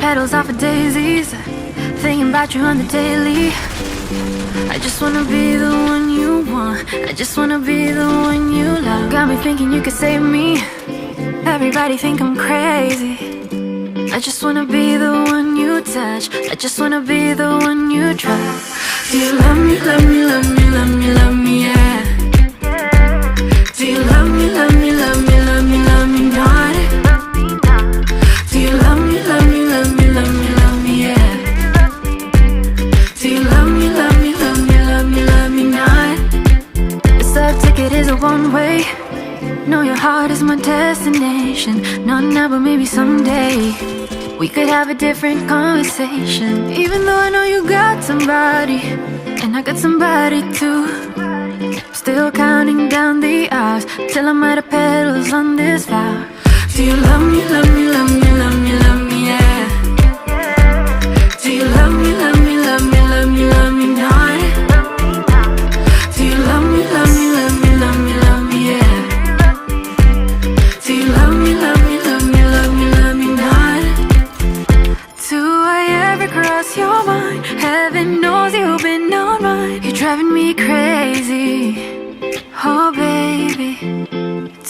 petals off of daisies, thinking about you on the daily. I just wanna be the one you want, I just wanna be the one you love. Got me thinking you could save me, everybody think I'm crazy. I just wanna be the one you touch, I just wanna be the one you trust. Do you love me, love me, love me, love me, love me, yeah? Do you love me, love me, love me, love me, love me not? Do you love me, love me, love me, love me, love me, yeah? Do you love me, love me, love me, love me, love me not? This love ticket is a one-way. Know your heart is my destination. Not now, but maybe someday we could have a different conversation. Even though I know you got somebody, and I got somebody too. Still counting down the hours till I'm out of petals on this flower. Do you love me, love me, love me, love me, love me, yeah? Do you love me, love me, love me, love me, love me not? Do you love me, love me, love me, love me, love me, yeah? Do you love me, love me, love me, love me, love me not? Do I ever cross your mind? Heaven knows you've been on mine. You're driving me crazy, oh baby.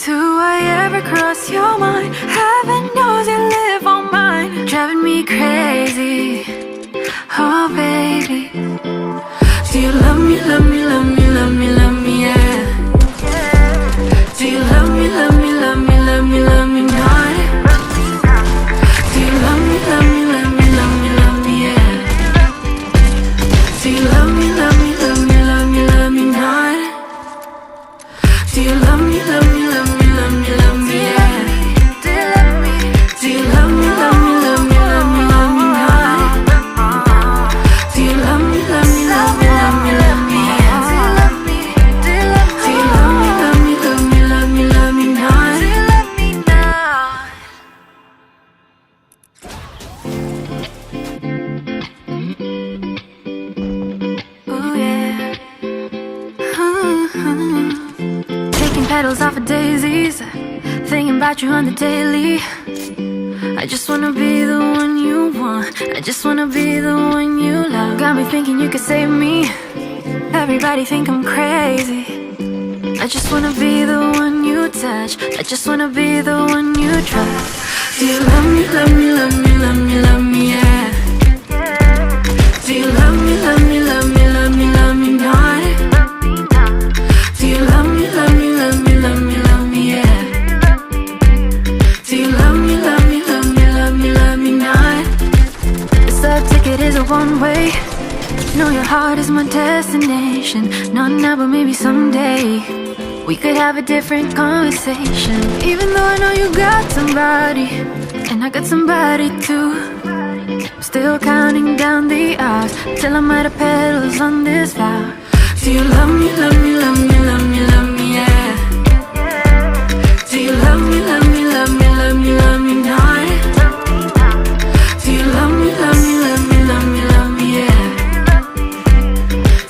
Do I ever cross your mind? Heaven knows you live on mine. Driving me crazy, oh baby. Do you love me, love me, love me, love me, love me, yeah? Do you love me, love me, love me, love me, love me not? Do you love me, love me, love me, love me, love me, yeah? Do you love me, love me, love me, love me, love me not? Do you love me, love me, love me, love me, love me, yeah? Do you love me, love me, love me, love me, love me not? Do you love me, love me, love me, love me, love me, yeah? Do you love me, love me, love me, love me, love me not? Do you love me now? Ooh yeah. Taking petals off of daisies, thinking about you on the daily. I just wanna be the one you want, I just wanna be the one you love. Got me thinking you could save me, everybody think I'm crazy. I just wanna be the one you touch, I just wanna be the one you trust. Do you love me, love me, love me, love me, love me, yeah? Do you love me, love me, love me, love me, love me not? Do you love me, love me, love me, love me, love me, yeah? Do you love me, love me, love me, love me, love me not? This love ticket is a one-way. Know your heart is my destination. Not now, but maybe someday we could have a different conversation. Even though I know you got somebody, and I got somebody too. Still counting down the hours till I'm out of petals on this flower. Do you love me, love me, love me, love me, love me, yeah? Do you love me, love me, love me, love me, love me not? Do you love me, love me, love me, love me, love me, yeah?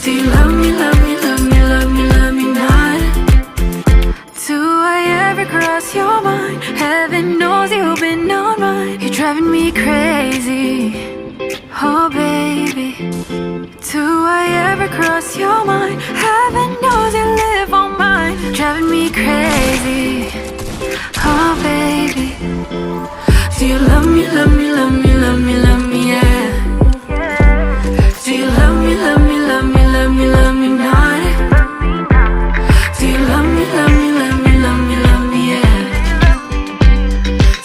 Do you love me, love me, love me, love me, love me not? Do I ever cross your mind? Heaven knows you've been on mine. You're driving me crazy, oh baby. Do I ever cross your mind? Heaven knows you live on mine. Driving me crazy, oh baby. Do you love me, love me, love me, love me, love me, yeah? Do you love me, love me, love me, love me, love me not? Do you love me, love me, love me, love me, love me, yeah?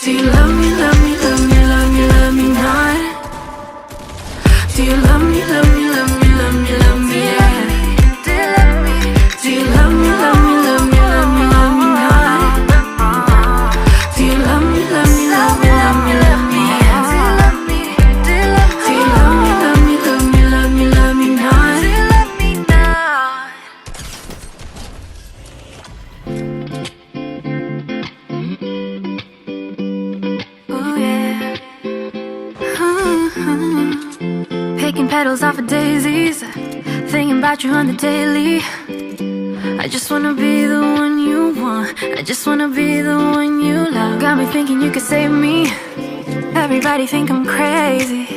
Do you love me, love me, love me, love me, love me not? Do you love me, love me, love me, love me, love me, yeah? Do you love me, love me, love me, love me, love me not? Do you love me, love me, love me, love me, love me, yeah? Do you love me, love me, love me, love me, love me not? Do you love me now? Ooh yeah. Picking petals off of daisies, thinking about you on the daily. I just wanna be the one you want, I just wanna be the one you love. Got me thinking you could save me, Everybody think I'm crazy.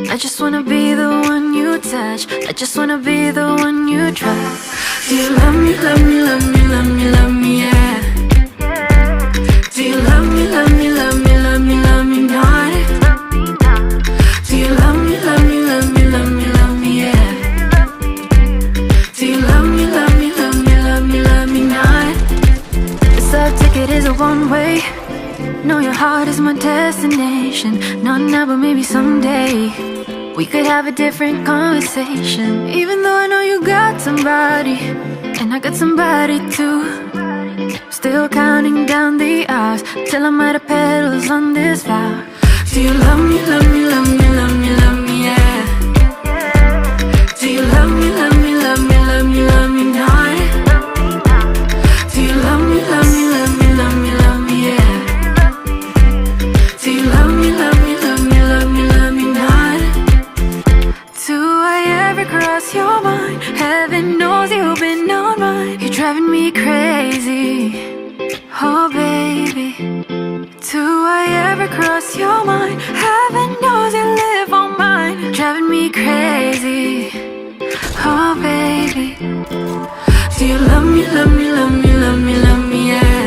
I just wanna be the one you touch. I just wanna be the one you trust. Do you love me, love me, love me, love me, love me, yeah? Do you love me, love me, love me, love me, love me not? Do you love me, love me, love me, love me, love me, yeah? Do you love me, love me, love me, love me, love me not? This love ticket is a one-way. Know your heart is my destination. Not now, but maybe someday we could have a different conversation. Even though I know you got somebody, and I got somebody too. Still counting down the hours till I'm out of petals on this flower. Do you love me, love me, love me, love me, love me, yeah? Do you love me, love me, love me, love me, love me not? Do you love me, love me, love me, love me, love me, yeah? Do you love me, love me, love me, love me, love me not? Do I ever cross your mind? Heaven knows you've been on mine. You're driving me crazy, oh baby. Do I ever cross your mind? Heaven knows you live on mine. Driving me crazy, oh baby. Do you love me, love me, love me, love me, love me, yeah?